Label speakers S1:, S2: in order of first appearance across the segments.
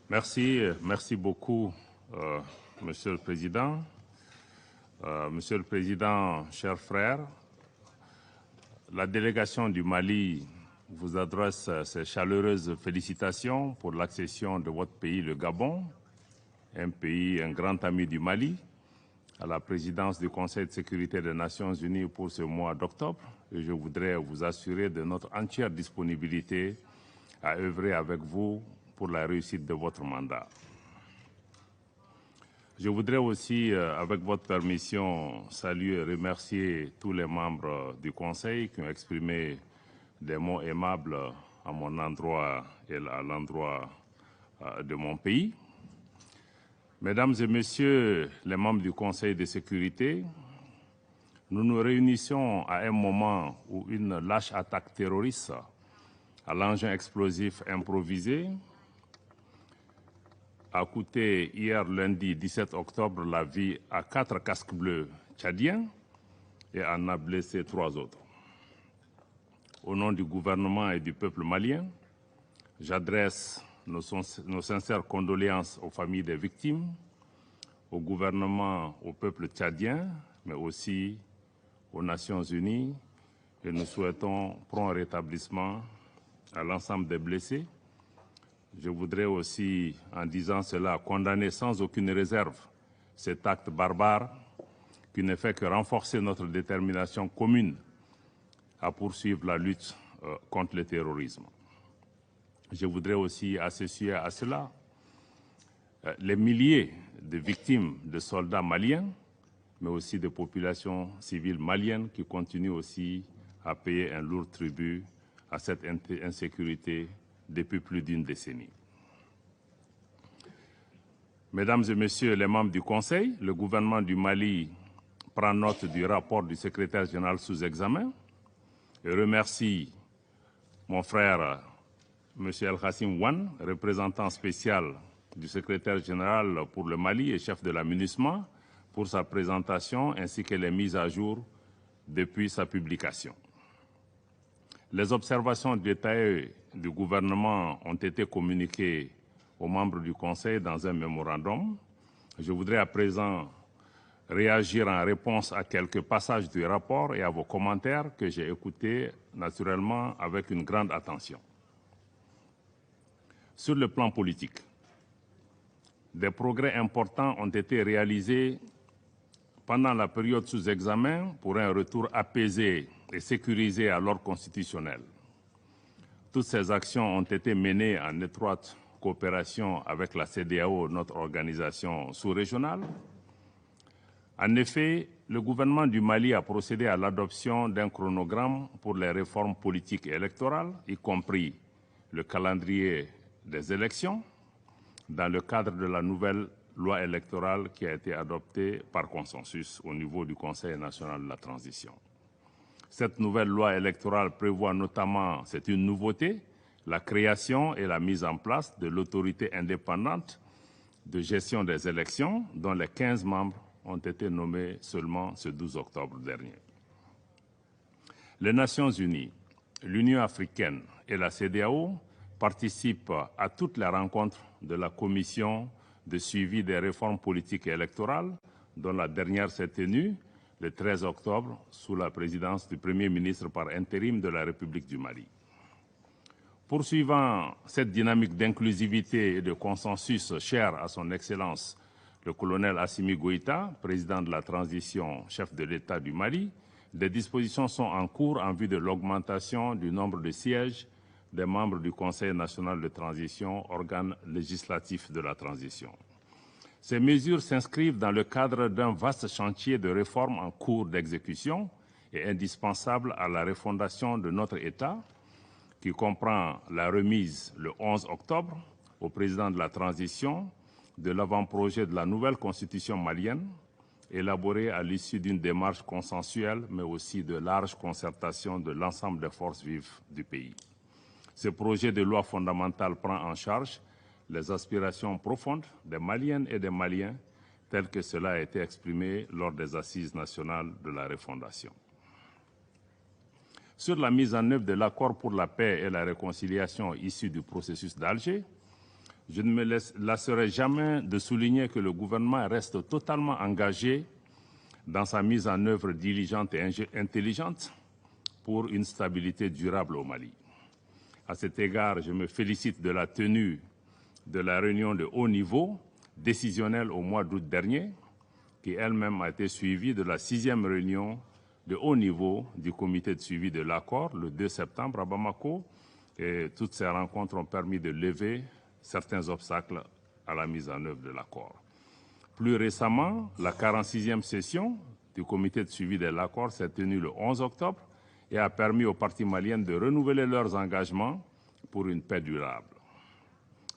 S1: Merci beaucoup, Monsieur le Président. Monsieur le Président, chers frères, la délégation du Mali vous adresse ses chaleureuses félicitations pour l'accession de votre pays, le Gabon, un grand ami du Mali, à la présidence du Conseil de sécurité des Nations Unies pour ce mois d'octobre. Et je voudrais vous assurer de notre entière disponibilité à œuvrer avec vous pour la réussite de votre mandat. Je voudrais aussi, avec votre permission, saluer et remercier tous les membres du Conseil qui ont exprimé des mots aimables à mon endroit et à l'endroit de mon pays. Mesdames et Messieurs les membres du Conseil de sécurité, nous nous réunissons à un moment où une lâche attaque terroriste à l'engin explosif improvisé a coûté hier lundi 17 octobre la vie à 4 casques bleus tchadiens et en a blessé 3 autres. Au nom du gouvernement et du peuple malien, j'adresse nos sincères condoléances aux familles des victimes, au gouvernement, au peuple tchadien, mais aussi aux Nations Unies, et nous souhaitons prompt rétablissement à l'ensemble des blessés. Je voudrais aussi, en disant cela, condamner sans aucune réserve cet acte barbare qui ne fait que renforcer notre détermination commune à poursuivre la lutte contre le terrorisme. Je voudrais aussi associer à cela les milliers de victimes de soldats maliens, mais aussi de populations civiles maliennes qui continuent aussi à payer un lourd tribut à cette insécurité depuis plus d'une décennie. Mesdames et Messieurs les membres du Conseil, le gouvernement du Mali prend note du rapport du secrétaire général sous examen et remercie mon frère M. El-Khassim Wan, représentant spécial du secrétaire général pour le Mali et chef de la MINUSMA, pour sa présentation ainsi que les mises à jour depuis sa publication. Les observations détaillées du gouvernement ont été communiquées aux membres du Conseil dans un mémorandum. Je voudrais à présent réagir en réponse à quelques passages du rapport et à vos commentaires que j'ai écoutés naturellement avec une grande attention. Sur le plan politique, des progrès importants ont été réalisés pendant la période sous examen pour un retour apaisé et sécurisé à l'ordre constitutionnel. Toutes ces actions ont été menées en étroite coopération avec la CEDEAO, notre organisation sous-régionale. En effet, le gouvernement du Mali a procédé à l'adoption d'un chronogramme pour les réformes politiques et électorales, y compris le calendrier des élections, dans le cadre de la nouvelle loi électorale qui a été adoptée par consensus au niveau du Conseil national de la transition. Cette nouvelle loi électorale prévoit notamment, c'est une nouveauté, la création et la mise en place de l'autorité indépendante de gestion des élections, dont les 15 membres ont été nommés seulement ce 12 octobre dernier. Les Nations Unies, l'Union africaine et la CEDEAO participent à toutes les rencontres de la Commission de suivi des réformes politiques et électorales, dont la dernière s'est tenue le 13 octobre sous la présidence du Premier ministre par intérim de la République du Mali. Poursuivant cette dynamique d'inclusivité et de consensus chère à son Excellence le colonel Assimi Goïta, président de la transition, chef de l'État du Mali, des dispositions sont en cours en vue de l'augmentation du nombre de sièges des membres du Conseil national de transition, organe législatif de la transition. Ces mesures s'inscrivent dans le cadre d'un vaste chantier de réforme en cours d'exécution et indispensable à la refondation de notre État, qui comprend la remise le 11 octobre au président de la transition de l'avant-projet de la nouvelle constitution malienne, élaborée à l'issue d'une démarche consensuelle, mais aussi de large concertation de l'ensemble des forces vives du pays. Ce projet de loi fondamentale prend en charge les aspirations profondes des Maliennes et des Maliens, telles que cela a été exprimé lors des assises nationales de la refondation. Sur la mise en œuvre de l'accord pour la paix et la réconciliation issu du processus d'Alger, je ne me lasserai jamais de souligner que le gouvernement reste totalement engagé dans sa mise en œuvre diligente et intelligente pour une stabilité durable au Mali. À cet égard, je me félicite de la tenue de la réunion de haut niveau décisionnelle au mois d'août dernier, qui elle-même a été suivie de la 6e réunion de haut niveau du comité de suivi de l'accord le 2 septembre à Bamako. Et toutes ces rencontres ont permis de lever certains obstacles à la mise en œuvre de l'accord. Plus récemment, la 46e session du comité de suivi de l'accord s'est tenue le 11 octobre et a permis aux parties maliennes de renouveler leurs engagements pour une paix durable.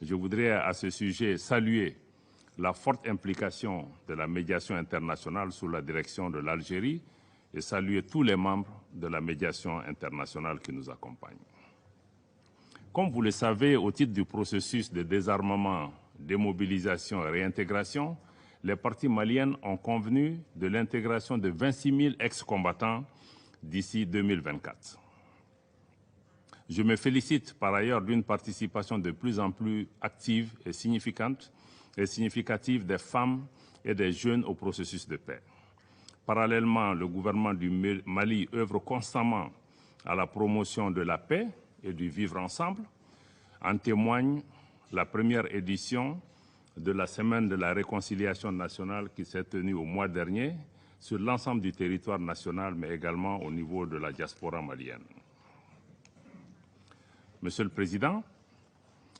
S1: Je voudrais à ce sujet saluer la forte implication de la médiation internationale sous la direction de l'Algérie et saluer tous les membres de la médiation internationale qui nous accompagnent. Comme vous le savez, au titre du processus de désarmement, démobilisation et réintégration, les parties maliennes ont convenu de l'intégration de 26 000 ex-combattants d'ici 2024. Je me félicite par ailleurs d'une participation de plus en plus active et significative des femmes et des jeunes au processus de paix. Parallèlement, le gouvernement du Mali œuvre constamment à la promotion de la paix et du vivre ensemble. En témoigne la première édition de la Semaine de la réconciliation nationale qui s'est tenue au mois dernier sur l'ensemble du territoire national, mais également au niveau de la diaspora malienne. Monsieur le Président,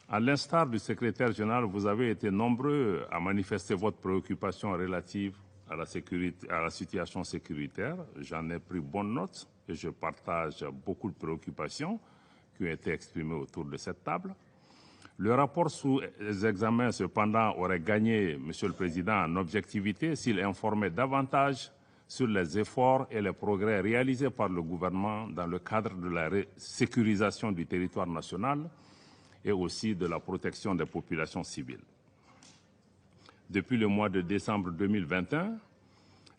S1: à l'instar du secrétaire général, vous avez été nombreux à manifester votre préoccupation relative à la situation sécuritaire. J'en ai pris bonne note et je partage beaucoup de préoccupations qui ont été exprimées autour de cette table. Le rapport sous examen, cependant, aurait gagné, Monsieur le Président, en objectivité s'il informait davantage sur les efforts et les progrès réalisés par le gouvernement dans le cadre de la sécurisation du territoire national et aussi de la protection des populations civiles. Depuis le mois de décembre 2021,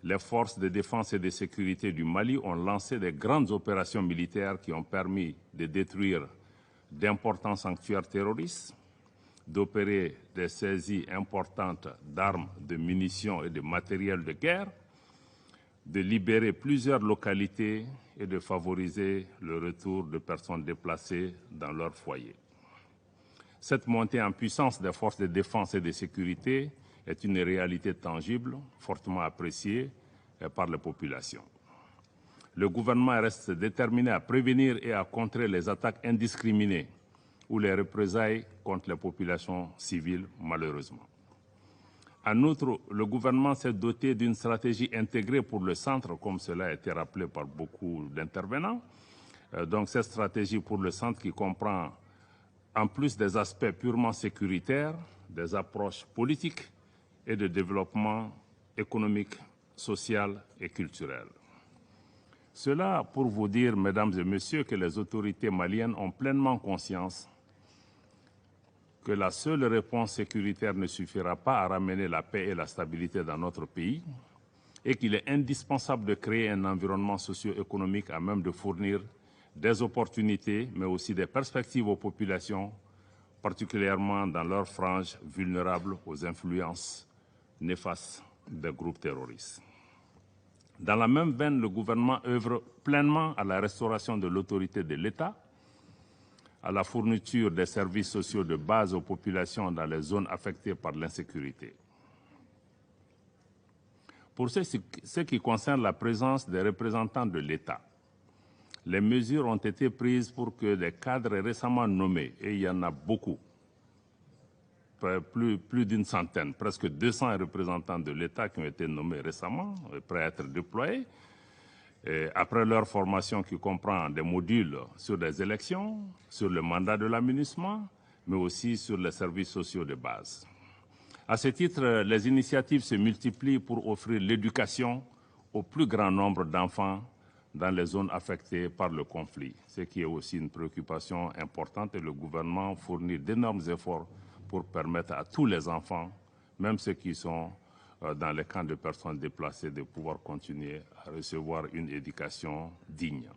S1: les forces de défense et de sécurité du Mali ont lancé des grandes opérations militaires qui ont permis de détruire d'importants sanctuaires terroristes, d'opérer des saisies importantes d'armes, de munitions et de matériel de guerre, de libérer plusieurs localités et de favoriser le retour de personnes déplacées dans leur foyer. Cette montée en puissance des forces de défense et de sécurité est une réalité tangible, fortement appréciée par les populations. Le gouvernement reste déterminé à prévenir et à contrer les attaques indiscriminées ou les représailles contre les populations civiles, malheureusement. En outre, le gouvernement s'est doté d'une stratégie intégrée pour le centre, comme cela a été rappelé par beaucoup d'intervenants. Donc cette stratégie pour le centre qui comprend, en plus des aspects purement sécuritaires, des approches politiques et de développement économique, social et culturel. Cela pour vous dire, mesdames et messieurs, que les autorités maliennes ont pleinement conscience que la seule réponse sécuritaire ne suffira pas à ramener la paix et la stabilité dans notre pays et qu'il est indispensable de créer un environnement socio-économique à même de fournir des opportunités, mais aussi des perspectives aux populations, particulièrement dans leurs franges vulnérables aux influences néfastes des groupes terroristes. Dans la même veine, le gouvernement œuvre pleinement à la restauration de l'autorité de l'État, à la fourniture des services sociaux de base aux populations dans les zones affectées par l'insécurité. Pour ce qui concerne la présence des représentants de l'État, les mesures ont été prises pour que les cadres récemment nommés, et il y en a beaucoup, plus d'une centaine, presque 200 représentants de l'État qui ont été nommés récemment, prêts à être déployés, après leur formation qui comprend des modules sur les élections, sur le mandat de l'aménagement, mais aussi sur les services sociaux de base. À ce titre, les initiatives se multiplient pour offrir l'éducation au plus grand nombre d'enfants dans les zones affectées par le conflit, ce qui est aussi une préoccupation importante et le gouvernement fournit d'énormes efforts pour permettre à tous les enfants, même ceux qui sont dans les camps de personnes déplacées, de pouvoir continuer à recevoir une éducation digne.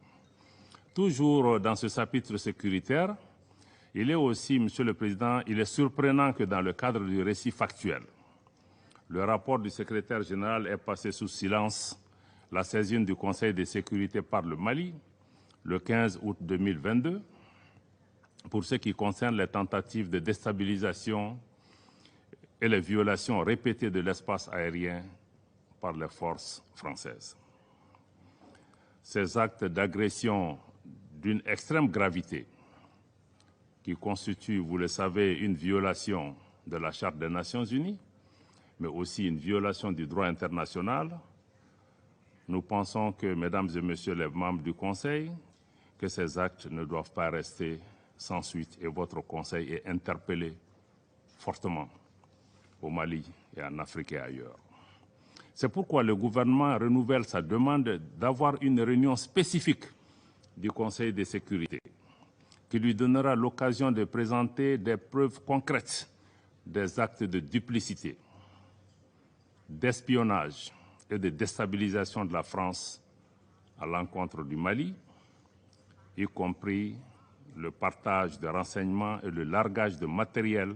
S1: Toujours dans ce chapitre sécuritaire, Il est aussi, Monsieur le Président, il est surprenant que dans le cadre du récit factuel, le rapport du secrétaire général ait passé sous silence la saisine du Conseil de sécurité par le Mali le 15 août 2022 pour ce qui concerne les tentatives de déstabilisation et les violations répétées de l'espace aérien par les forces françaises. Ces actes d'agression d'une extrême gravité qui constituent, vous le savez, une violation de la Charte des Nations Unies, mais aussi une violation du droit international. Nous pensons que, mesdames et messieurs les membres du Conseil, que ces actes ne doivent pas rester sans suite et votre Conseil est interpellé fortement au Mali et en Afrique et ailleurs. C'est pourquoi le gouvernement renouvelle sa demande d'avoir une réunion spécifique du Conseil de sécurité qui lui donnera l'occasion de présenter des preuves concrètes des actes de duplicité, d'espionnage et de déstabilisation de la France à l'encontre du Mali, y compris le partage de renseignements et le largage de matériel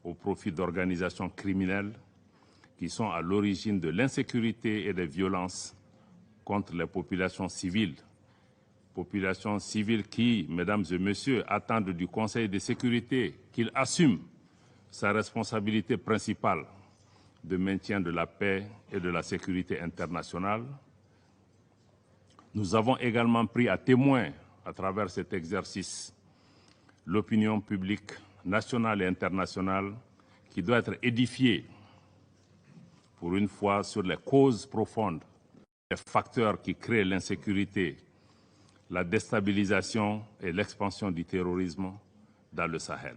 S1: au profit d'organisations criminelles qui sont à l'origine de l'insécurité et des violences contre les populations civiles qui, mesdames et messieurs, attendent du Conseil de sécurité qu'il assume sa responsabilité principale de maintien de la paix et de la sécurité internationale. Nous avons également pris à témoin, à travers cet exercice, l'opinion publique nationale et internationale qui doit être édifiée, pour une fois, sur les causes profondes, les facteurs qui créent l'insécurité, la déstabilisation et l'expansion du terrorisme dans le Sahel.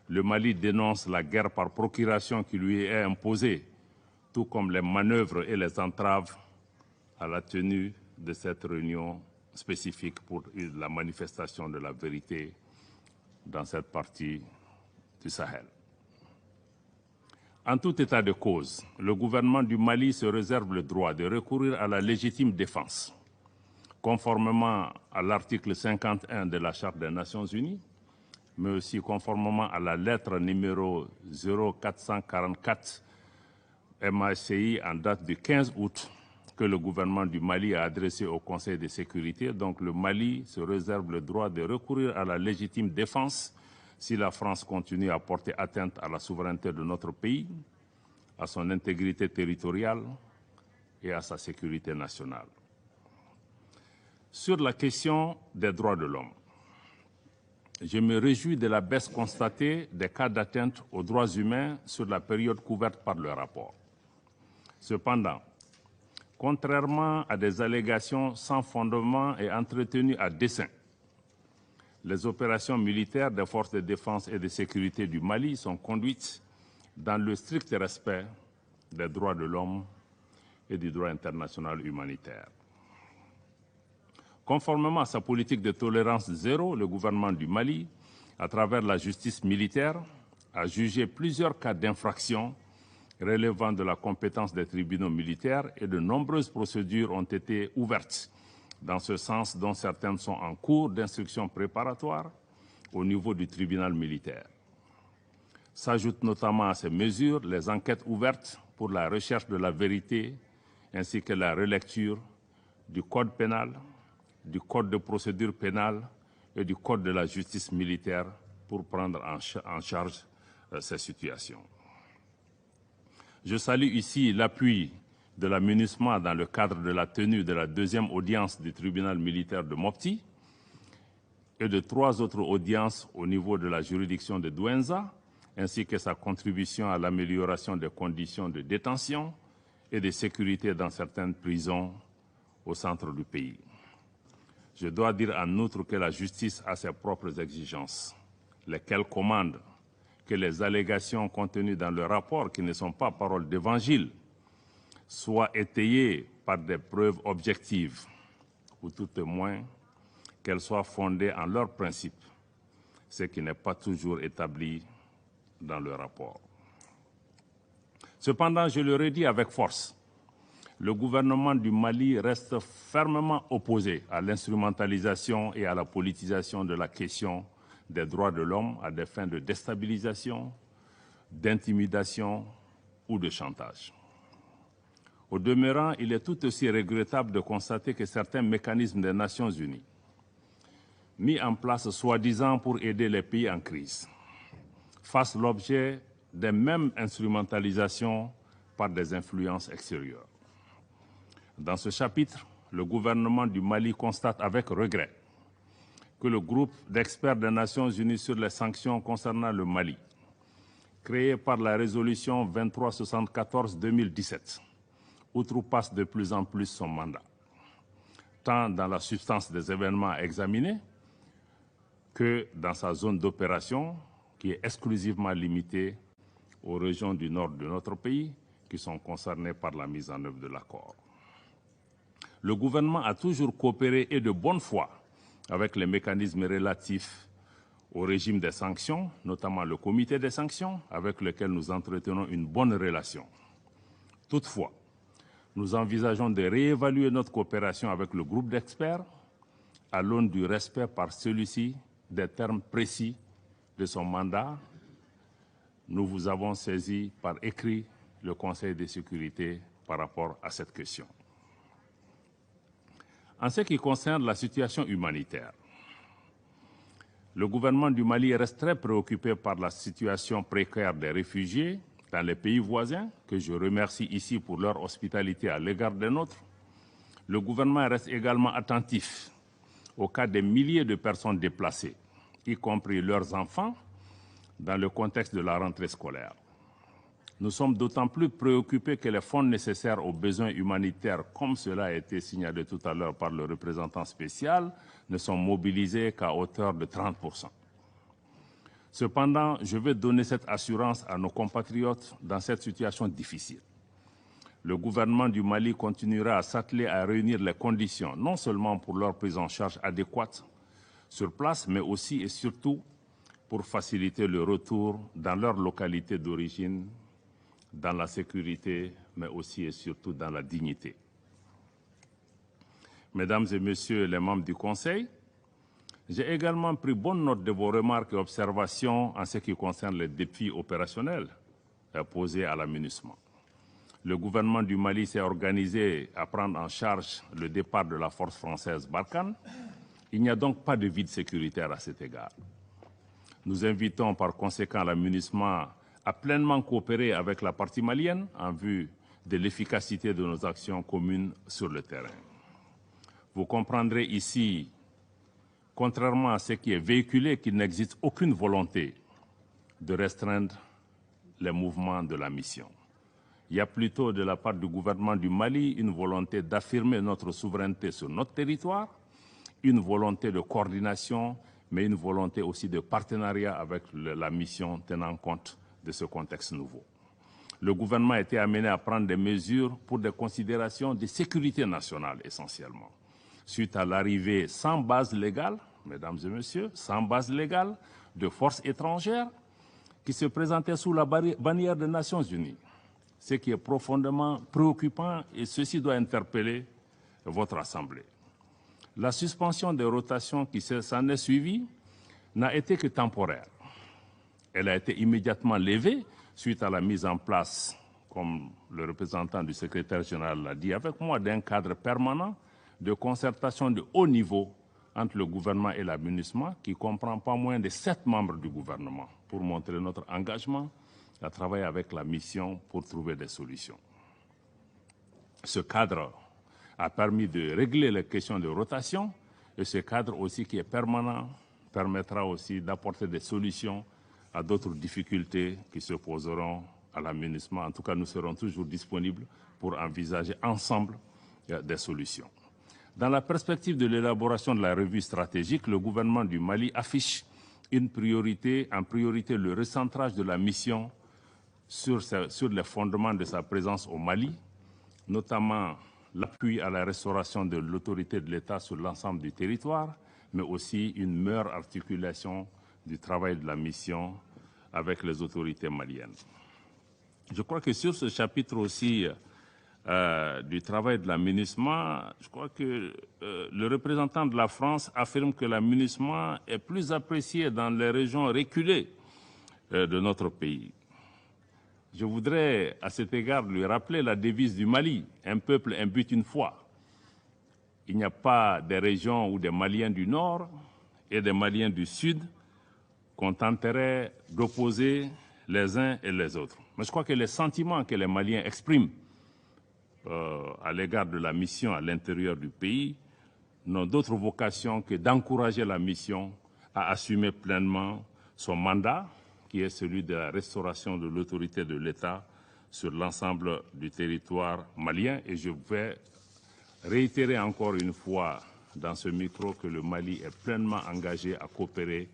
S1: Le Mali dénonce la guerre par procuration qui lui est imposée, tout comme les manœuvres et les entraves à la tenue de cette réunion spécifique pour la manifestation de la vérité dans cette partie du Sahel. En tout état de cause, le gouvernement du Mali se réserve le droit de recourir à la légitime défense, conformément à l'article 51 de la Charte des Nations Unies, mais aussi conformément à la lettre numéro 0444 MACI en date du 15 août que le gouvernement du Mali a adressée au Conseil de sécurité. Donc le Mali se réserve le droit de recourir à la légitime défense si la France continue à porter atteinte à la souveraineté de notre pays, à son intégrité territoriale et à sa sécurité nationale. Sur la question des droits de l'homme, je me réjouis de la baisse constatée des cas d'atteinte aux droits humains sur la période couverte par le rapport. Cependant, contrairement à des allégations sans fondement et entretenues à dessein, les opérations militaires des forces de défense et de sécurité du Mali sont conduites dans le strict respect des droits de l'homme et du droit international humanitaire. Conformément à sa politique de tolérance zéro, le gouvernement du Mali, à travers la justice militaire, a jugé plusieurs cas d'infraction relevant de la compétence des tribunaux militaires et de nombreuses procédures ont été ouvertes dans ce sens, dont certaines sont en cours d'instruction préparatoire au niveau du tribunal militaire. S'ajoutent notamment à ces mesures les enquêtes ouvertes pour la recherche de la vérité ainsi que la relecture du Code pénal, du Code de procédure pénale et du Code de la justice militaire pour prendre en charge ces situations. Je salue ici l'appui de la MINUSMA dans le cadre de la tenue de la deuxième audience du tribunal militaire de Mopti et de 3 autres audiences au niveau de la juridiction de Douenza, ainsi que sa contribution à l'amélioration des conditions de détention et de sécurité dans certaines prisons au centre du pays. Je dois dire en outre que la justice a ses propres exigences, lesquelles commandent que les allégations contenues dans le rapport, qui ne sont pas paroles d'évangile, soient étayées par des preuves objectives, ou tout au moins qu'elles soient fondées en leurs principes, ce qui n'est pas toujours établi dans le rapport. Cependant, je le redis avec force, le gouvernement du Mali reste fermement opposé à l'instrumentalisation et à la politisation de la question des droits de l'homme à des fins de déstabilisation, d'intimidation ou de chantage. Au demeurant, il est tout aussi regrettable de constater que certains mécanismes des Nations Unies, mis en place soi-disant pour aider les pays en crise, fassent l'objet des mêmes instrumentalisations par des influences extérieures. Dans ce chapitre, le gouvernement du Mali constate avec regret que le groupe d'experts des Nations Unies sur les sanctions concernant le Mali, créé par la résolution 2374-2017, outrepasse de plus en plus son mandat, tant dans la substance des événements à examiner que dans sa zone d'opération, qui est exclusivement limitée aux régions du nord de notre pays qui sont concernées par la mise en œuvre de l'accord. Le gouvernement a toujours coopéré et de bonne foi avec les mécanismes relatifs au régime des sanctions, notamment le comité des sanctions, avec lequel nous entretenons une bonne relation. Toutefois, nous envisageons de réévaluer notre coopération avec le groupe d'experts à l'aune du respect par celui-ci des termes précis de son mandat. Nous vous avons saisi par écrit le Conseil de sécurité par rapport à cette question. En ce qui concerne la situation humanitaire, le gouvernement du Mali reste très préoccupé par la situation précaire des réfugiés dans les pays voisins, que je remercie ici pour leur hospitalité à l'égard des nôtres. Le gouvernement reste également attentif au cas des milliers de personnes déplacées, y compris leurs enfants, dans le contexte de la rentrée scolaire. Nous sommes d'autant plus préoccupés que les fonds nécessaires aux besoins humanitaires, comme cela a été signalé tout à l'heure par le représentant spécial, ne sont mobilisés qu'à hauteur de 30%. Cependant, je veux donner cette assurance à nos compatriotes dans cette situation difficile. Le gouvernement du Mali continuera à s'atteler à réunir les conditions, non seulement pour leur prise en charge adéquate sur place, mais aussi et surtout pour faciliter le retour dans leur localité d'origine, dans la sécurité, mais aussi et surtout dans la dignité. Mesdames et Messieurs les membres du Conseil, j'ai également pris bonne note de vos remarques et observations en ce qui concerne les défis opérationnels posés à la MINUSMA. Le gouvernement du Mali s'est organisé à prendre en charge le départ de la force française Barkhane. Il n'y a donc pas de vide sécuritaire à cet égard. Nous invitons par conséquent la MINUSMA à pleinement coopérer avec la partie malienne en vue de l'efficacité de nos actions communes sur le terrain. Vous comprendrez ici, contrairement à ce qui est véhiculé, qu'il n'existe aucune volonté de restreindre les mouvements de la mission. Il y a plutôt de la part du gouvernement du Mali une volonté d'affirmer notre souveraineté sur notre territoire, une volonté de coordination, mais une volonté aussi de partenariat avec la mission tenant compte de ce contexte nouveau. Le gouvernement a été amené à prendre des mesures pour des considérations de sécurité nationale essentiellement, suite à l'arrivée sans base légale, mesdames et messieurs, sans base légale de forces étrangères qui se présentaient sous la bannière des Nations Unies, ce qui est profondément préoccupant et ceci doit interpeller votre Assemblée. La suspension des rotations qui s'en est suivie n'a été que temporaire. Elle a été immédiatement levée suite à la mise en place, comme le représentant du secrétaire général l'a dit avec moi, d'un cadre permanent de concertation de haut niveau entre le gouvernement et la MINUSMA, qui comprend pas moins de 7 membres du gouvernement, pour montrer notre engagement à travailler avec la mission pour trouver des solutions. Ce cadre a permis de régler les questions de rotation et ce cadre aussi qui est permanent permettra aussi d'apporter des solutions à d'autres difficultés qui se poseront à la MINUSMA. En tout cas, nous serons toujours disponibles pour envisager ensemble des solutions. Dans la perspective de l'élaboration de la revue stratégique, le gouvernement du Mali affiche en priorité le recentrage de la mission sur les fondements de sa présence au Mali, notamment l'appui à la restauration de l'autorité de l'État sur l'ensemble du territoire, mais aussi une meilleure articulation du travail de la mission avec les autorités maliennes. Je crois que sur ce chapitre aussi, du travail de la MINUSMA, je crois que le représentant de la France affirme que la MINUSMA est plus appréciée dans les régions reculées de notre pays. Je voudrais à cet égard lui rappeler la devise du Mali, un peuple, un but, une foi. Il n'y a pas des régions où des Maliens du Nord et des Maliens du Sud qu'on tenterait d'opposer les uns et les autres. Mais je crois que les sentiments que les Maliens expriment à l'égard de la mission à l'intérieur du pays n'ont d'autre vocation que d'encourager la mission à assumer pleinement son mandat, qui est celui de la restauration de l'autorité de l'État sur l'ensemble du territoire malien. Et je vais réitérer encore une fois dans ce micro que le Mali est pleinement engagé à coopérer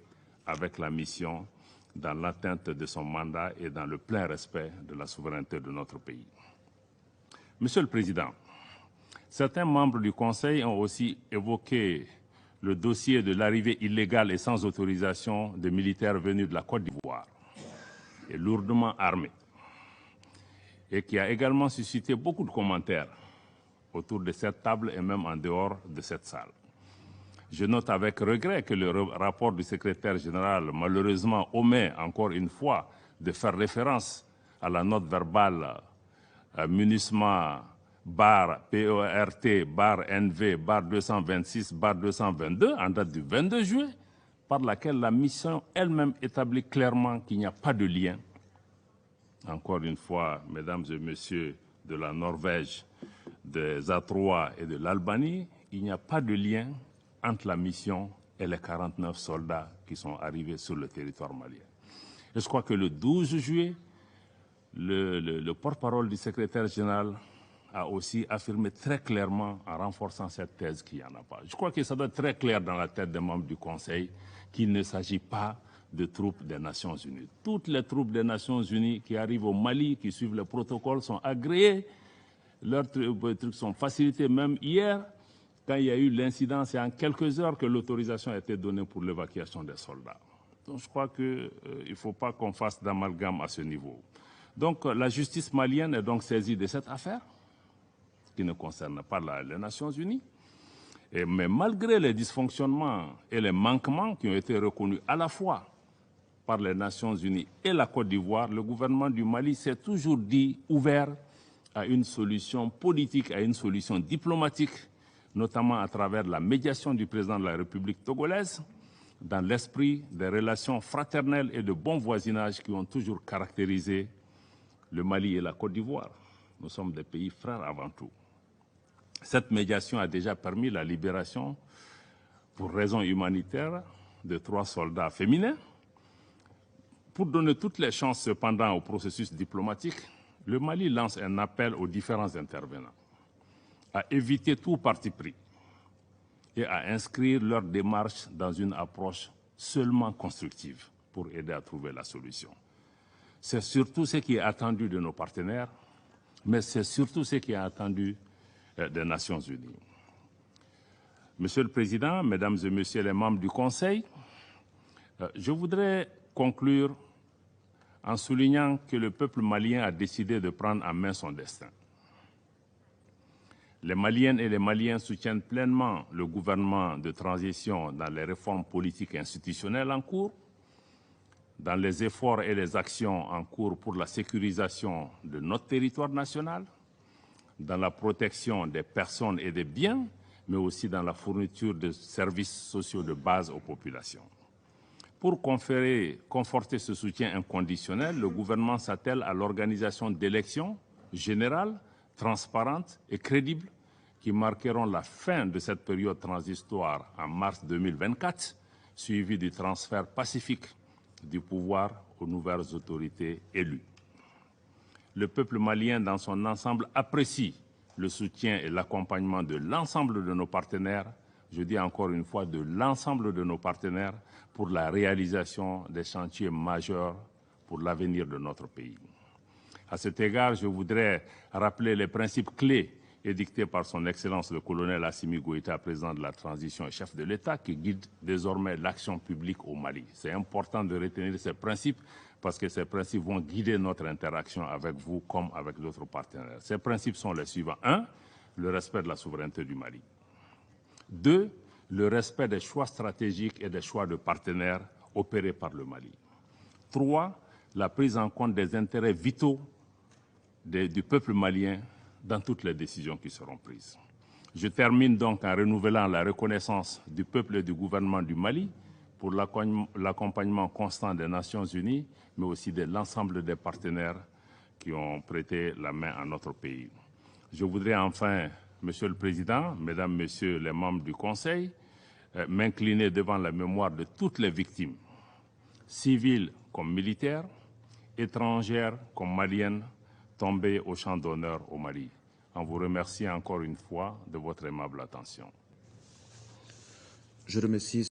S1: avec la mission dans l'atteinte de son mandat et dans le plein respect de la souveraineté de notre pays. Monsieur le Président, certains membres du Conseil ont aussi évoqué le dossier de l'arrivée illégale et sans autorisation de militaires venus de la Côte d'Ivoire et lourdement armés, et qui a également suscité beaucoup de commentaires autour de cette table et même en dehors de cette salle. Je note avec regret que le rapport du secrétaire général, malheureusement, omet encore une fois de faire référence à la note verbale MINUSMA /PORT/NV/226/222 en date du 22 juillet, par laquelle la mission elle-même établit clairement qu'il n'y a pas de lien. Encore une fois, mesdames et messieurs de la Norvège, des A3 et de l'Albanie, il n'y a pas de lien entre la mission et les 49 soldats qui sont arrivés sur le territoire malien. Et je crois que le 12 juillet, le porte-parole du secrétaire général a aussi affirmé très clairement, en renforçant cette thèse, qu'il n'y en a pas. Je crois que ça doit être très clair dans la tête des membres du Conseil qu'il ne s'agit pas de troupes des Nations Unies. Toutes les troupes des Nations Unies qui arrivent au Mali, qui suivent le protocole, sont agréées. Leurs trucs sont facilités. Même hier, quand il y a eu l'incident, c'est en quelques heures que l'autorisation a été donnée pour l'évacuation des soldats. Donc je crois qu'il ne faut pas qu'on fasse d'amalgame à ce niveau. Donc la justice malienne est donc saisie de cette affaire, qui ne concerne pas les Nations Unies. Mais malgré les dysfonctionnements et les manquements qui ont été reconnus à la fois par les Nations Unies et la Côte d'Ivoire, le gouvernement du Mali s'est toujours dit ouvert à une solution politique, à une solution diplomatique, notamment à travers la médiation du président de la République togolaise, dans l'esprit des relations fraternelles et de bon voisinage qui ont toujours caractérisé le Mali et la Côte d'Ivoire. Nous sommes des pays frères avant tout. Cette médiation a déjà permis la libération, pour raisons humanitaires, de 3 soldats féminins. Pour donner toutes les chances cependant au processus diplomatique, le Mali lance un appel aux différents intervenants à éviter tout parti pris et à inscrire leur démarche dans une approche seulement constructive pour aider à trouver la solution. C'est surtout ce qui est attendu de nos partenaires, mais c'est surtout ce qui est attendu des Nations Unies. Monsieur le Président, Mesdames et Messieurs les membres du Conseil, je voudrais conclure en soulignant que le peuple malien a décidé de prendre en main son destin. Les Maliennes et les Maliens soutiennent pleinement le gouvernement de transition dans les réformes politiques et institutionnelles en cours, dans les efforts et les actions en cours pour la sécurisation de notre territoire national, dans la protection des personnes et des biens, mais aussi dans la fourniture de services sociaux de base aux populations. Pour conforter ce soutien inconditionnel, le gouvernement s'attelle à l'organisation d'élections générales, transparentes et crédibles qui marqueront la fin de cette période transitoire en mars 2024, suivie du transfert pacifique du pouvoir aux nouvelles autorités élues. Le peuple malien dans son ensemble apprécie le soutien et l'accompagnement de l'ensemble de nos partenaires, je dis encore une fois de l'ensemble de nos partenaires, pour la réalisation des chantiers majeurs pour l'avenir de notre pays. À cet égard, je voudrais rappeler les principes clés édicté par son Excellence le colonel Assimi Goïta, président de la transition et chef de l'État, qui guide désormais l'action publique au Mali. C'est important de retenir ces principes parce que ces principes vont guider notre interaction avec vous comme avec d'autres partenaires. Ces principes sont les suivants. 1. Le respect de la souveraineté du Mali. 2. Le respect des choix stratégiques et des choix de partenaires opérés par le Mali. 3. La prise en compte des intérêts vitaux du peuple malien dans toutes les décisions qui seront prises. Je termine donc en renouvelant la reconnaissance du peuple et du gouvernement du Mali pour l'accompagnement constant des Nations Unies, mais aussi de l'ensemble des partenaires qui ont prêté la main à notre pays. Je voudrais enfin, Monsieur le Président, Mesdames, Messieurs les membres du Conseil, m'incliner devant la mémoire de toutes les victimes, civiles comme militaires, étrangères comme maliennes, tombées au champ d'honneur au Mali. En vous remerciant encore une fois de votre aimable attention.
S2: Je remercie